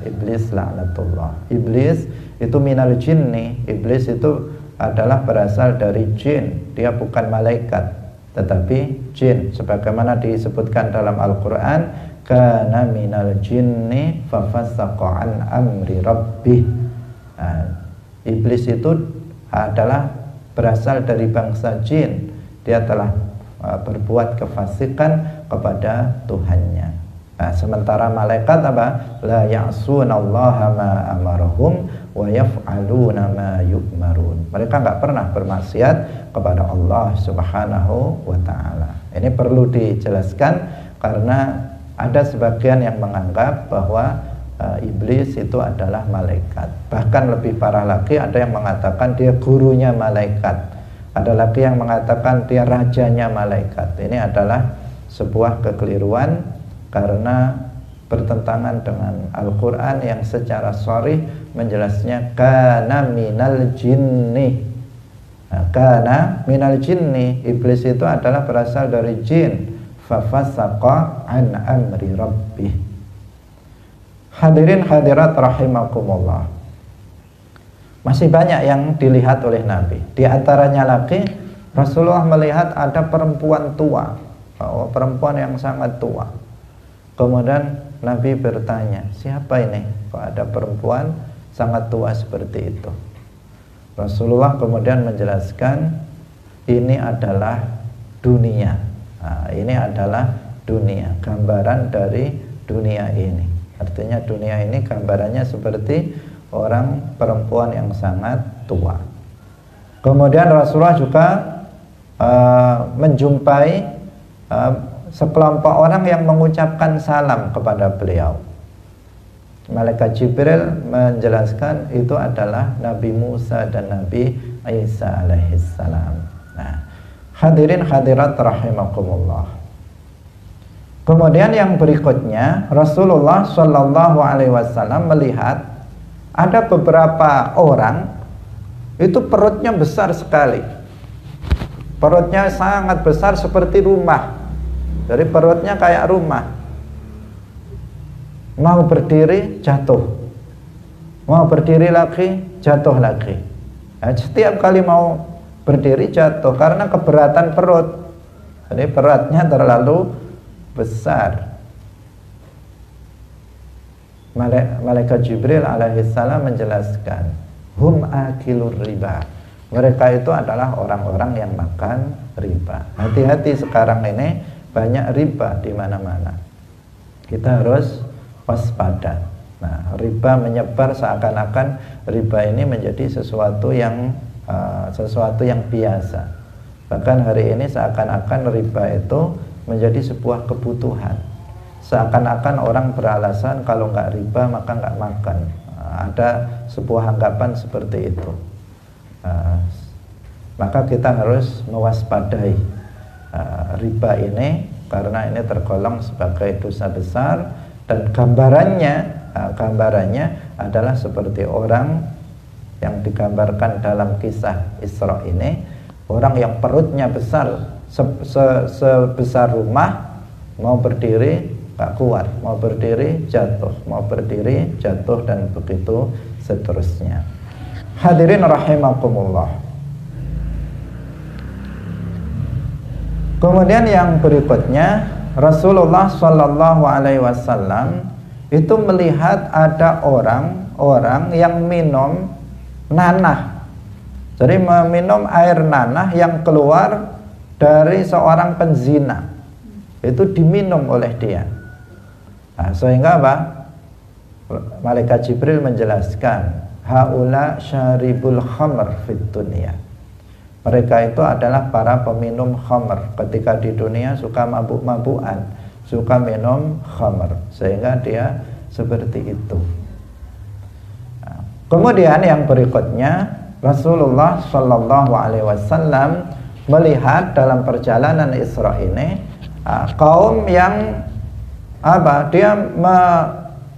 Speaker 1: Iblis laknatullah. Iblis itu minal jinni. Iblis itu adalah berasal dari jin. Dia bukan malaikat, tetapi jin. Sebagaimana disebutkan dalam Al-Quran, kana minal jinni fafassaqa an amri rabbih. Iblis itu adalah berasal dari bangsa jin. Dia telah berbuat kefasikan kepada Tuhannya. Nah, sementara malaikat apa? La ya'sunallaha ma amarahum wa yaf'aluna ma yu'marun. Mereka nggak pernah bermaksiat kepada Allah Subhanahu wa ta'ala. Ini perlu dijelaskan karena Ada sebagian yang menganggap bahwa iblis itu adalah malaikat. Bahkan lebih parah lagi, ada yang mengatakan dia gurunya malaikat. Ada lagi yang mengatakan dia rajanya malaikat. Ini adalah sebuah kekeliruan karena bertentangan dengan Al-Quran yang secara sharih menjelasnya kana minal jinni. Kana minal jinni, iblis itu adalah berasal dari jin. Fafasaqa an amri rabbih. Hadirin hadirat rahimakumullah. Masih banyak yang dilihat oleh Nabi. Di antaranya lagi Rasulullah melihat ada perempuan tua, perempuan yang sangat tua. Kemudian Nabi bertanya, siapa ini? Kok ada perempuan sangat tua seperti itu? Rasulullah kemudian menjelaskan, ini adalah dunia. Nah, ini adalah dunia, gambaran dari dunia ini. Artinya dunia ini gambarannya seperti orang perempuan yang sangat tua. Kemudian Rasulullah juga menjumpai sekelompok orang yang mengucapkan salam kepada beliau. Malaikat Jibril menjelaskan itu adalah Nabi Musa dan Nabi Isa alaihissalam. Nah, hadirin hadirat rahimakumullah. Kemudian yang berikutnya, Rasulullah Shallallahu Alaihi Wasallam melihat ada beberapa orang itu perutnya besar sekali. Perutnya sangat besar seperti rumah. Jadi perutnya kayak rumah. Mau berdiri jatuh. Mau berdiri lagi jatuh lagi. Nah, setiap kali mau berdiri jatuh karena keberatan perut. Jadi beratnya terlalu besar. Malaikat Jibril alaihissalam menjelaskan, hum akilur riba. Mereka itu adalah orang-orang yang makan riba. Hati-hati sekarang ini banyak riba di mana-mana. Kita harus waspada. Nah, riba menyebar seakan-akan riba ini menjadi sesuatu yang biasa. Bahkan hari ini seakan-akan riba itu menjadi sebuah kebutuhan. Seakan-akan orang beralasan kalau nggak riba maka nggak makan. Ada sebuah anggapan seperti itu. Maka kita harus mewaspadai riba ini karena ini tergolong sebagai dosa besar dan gambarannya adalah seperti orang yang digambarkan dalam kisah Isra ini, orang yang perutnya besar sebesar rumah, mau berdiri gak kuat, mau berdiri jatuh, mau berdiri jatuh, dan begitu seterusnya. Hadirin rahimakumullah. Kemudian yang berikutnya, Rasulullah Shallallahu Alaihi Wasallam itu melihat ada orang yang minum nanah. Jadi meminum air nanah yang keluar dari seorang penzina, itu diminum oleh dia. Nah, sehingga apa? Malaikat Jibril menjelaskan, haula syaribul khamr fid dunya. Mereka itu adalah para peminum khamr. Ketika di dunia suka mabuk-mabukan, suka minum khamr, sehingga dia seperti itu. Nah, kemudian yang berikutnya, Rasulullah Shallallahu Alaihi Wasallam melihat dalam perjalanan Isra ini kaum yang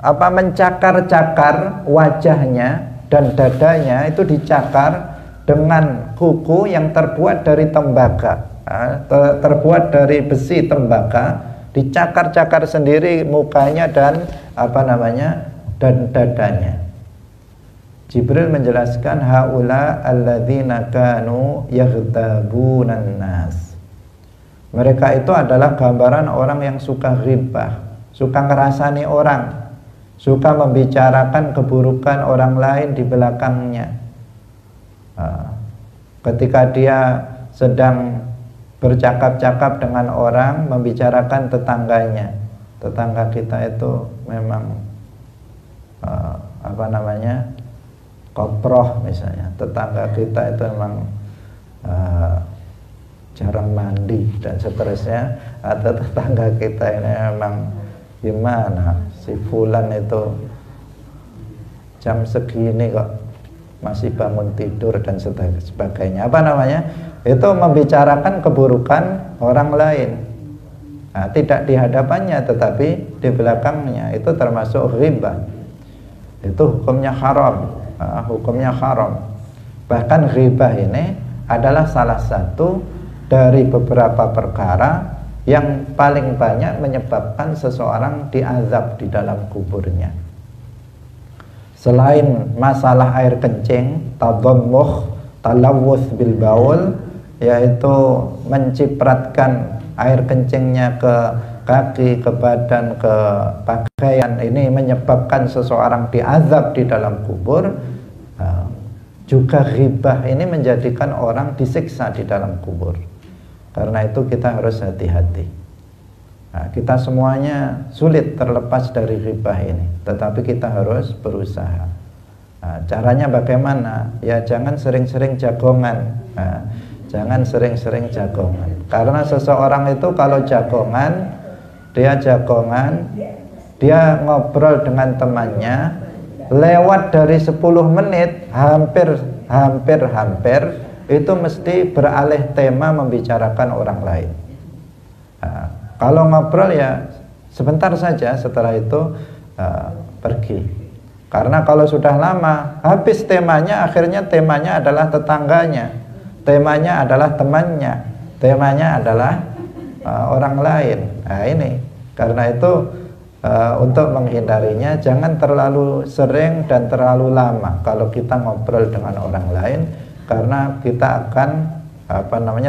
Speaker 1: mencakar-cakar wajahnya dan dadanya itu dicakar dengan kuku yang terbuat dari tembaga, terbuat dari besi tembaga, dicakar-cakar sendiri mukanya dan dan dadanya. Jibril menjelaskan, haula alladzina kanu yaghtabunan nas. Mereka itu adalah gambaran orang yang suka ghibah, suka ngerasani orang, suka membicarakan keburukan orang lain di belakangnya. Ketika dia sedang bercakap-cakap dengan orang, membicarakan tetangganya, tetangga kita itu memang koproh misalnya, tetangga kita itu memang jarang mandi dan seterusnya, atau tetangga kita ini memang gimana si fulan itu jam segini kok masih bangun tidur dan sebagainya, apa namanya, itu membicarakan keburukan orang lain. Nah, tidak di hadapannya tetapi di belakangnya, itu termasuk ghibah. Itu hukumnya haram. Hukumnya haram. Bahkan ghibah ini adalah salah satu dari beberapa perkara yang paling banyak menyebabkan seseorang diazab di dalam kuburnya. Selain masalah air kencing, tadammuh, talawuth bil baul, yaitu mencipratkan air kencingnya ke kaki, ke badan, ke pakaian, ini menyebabkan seseorang diazab di dalam kubur. Juga ghibah ini menjadikan orang disiksa di dalam kubur. Karena itu kita harus hati-hati. Kita semuanya sulit terlepas dari ghibah ini, tetapi kita harus berusaha. Caranya bagaimana? Ya jangan sering-sering jagongan. Jangan sering-sering jagongan. Karena seseorang itu kalau jagongan, dia ngobrol dengan temannya, lewat dari 10 menit hampir itu mesti beralih tema membicarakan orang lain. Kalau ngobrol ya sebentar saja, setelah itu pergi. Karena kalau sudah lama habis temanya, akhirnya temanya adalah tetangganya, temanya adalah temannya, temanya adalah orang lain. Nah ini, karena itu untuk menghindarinya jangan terlalu sering dan terlalu lama kalau kita ngobrol dengan orang lain, karena kita akan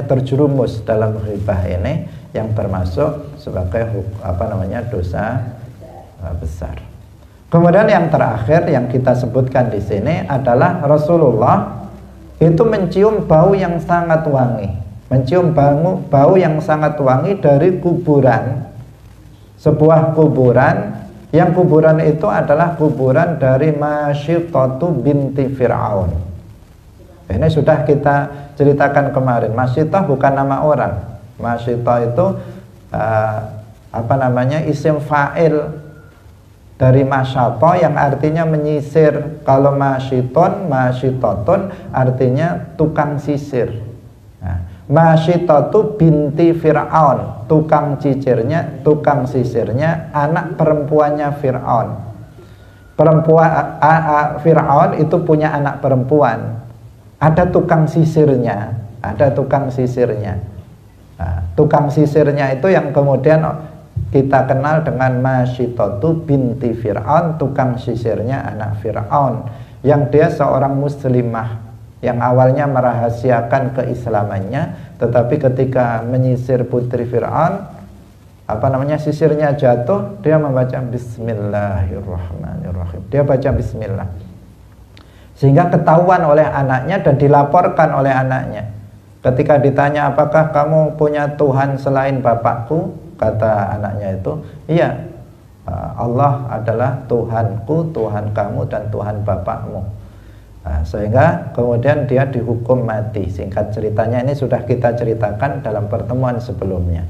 Speaker 1: terjerumus dalam ghibah ini yang termasuk sebagai dosa besar. Kemudian yang terakhir yang kita sebutkan di sini adalah Rasulullah itu mencium bau yang sangat wangi, mencium bau yang sangat wangi dari kuburan, sebuah kuburan, yang kuburan itu adalah kuburan dari Masyitatu binti Fir'aun. Ini sudah kita ceritakan kemarin. Masyitah bukan nama orang. Masyitah itu isim fa'il dari masyata yang artinya menyisir. Kalau masyitatun artinya tukang sisir. Masyitatu binti Fir'aun, tukang sisirnya anak perempuannya Fir'aun. Fir'aun itu punya anak perempuan. Ada tukang sisirnya. Tukang sisirnya itu yang kemudian kita kenal dengan Masyitatu binti Fir'aun, tukang sisirnya anak Fir'aun, yang dia seorang muslimah yang awalnya merahasiakan keislamannya, tetapi ketika menyisir putri Fir'aun, sisirnya jatuh, dia membaca Bismillahirrahmanirrahim. Dia baca Bismillah, sehingga ketahuan oleh anaknya dan dilaporkan oleh anaknya. Ketika ditanya, apakah kamu punya Tuhan selain bapakku? Kata anaknya itu, iya, Allah adalah Tuhanku, Tuhan kamu, dan Tuhan bapakmu. Sehingga kemudian dia dihukum mati. Singkat ceritanya ini sudah kita ceritakan dalam pertemuan sebelumnya.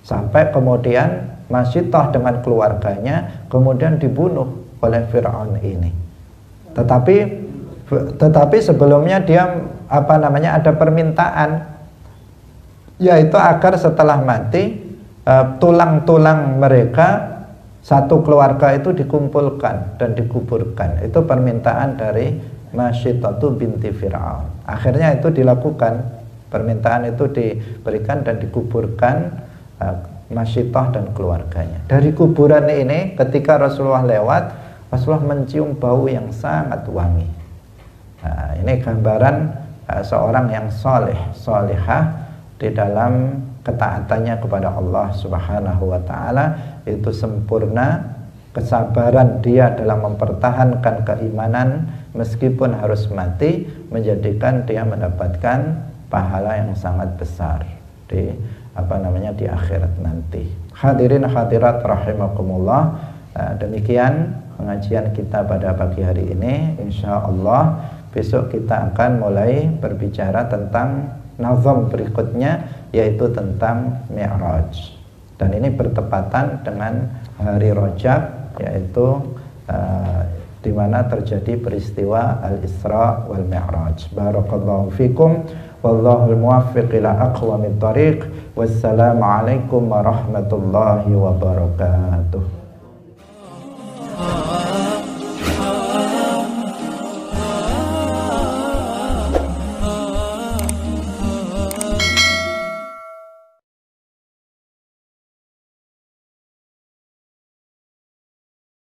Speaker 1: Sampai kemudian Masyitah dengan keluarganya kemudian dibunuh oleh Fir'aun ini. Tetapi sebelumnya dia ada permintaan, yaitu agar setelah mati tulang-tulang mereka satu keluarga itu dikumpulkan dan dikuburkan. Itu permintaan dari Masyitatu binti Fir'aun. Akhirnya itu dilakukan, permintaan itu diberikan dan dikuburkan Masyitah dan keluarganya. Dari kuburan ini ketika Rasulullah lewat, Rasulullah mencium bau yang sangat wangi. Ini gambaran seorang yang solehah di dalam ketaatannya kepada Allah Subhanahu wa ta'ala, itu sempurna. Kesabaran dia dalam mempertahankan keimanan meskipun harus mati, menjadikan dia mendapatkan pahala yang sangat besar di di akhirat nanti. Hadirin hadirat rahimakumullah, demikian pengajian kita pada pagi hari ini. Insya Allah besok kita akan mulai berbicara tentang nazam berikutnya, yaitu tentang Mi'raj. Dan ini bertepatan dengan hari Rajab, yaitu di mana terjadi peristiwa Al-Isra wal Mi'raj. Barakallahu fikum, wallahul muwaffiq ila aqwamit thariq. Wassalamualaikum warahmatullahi wabarakatuh.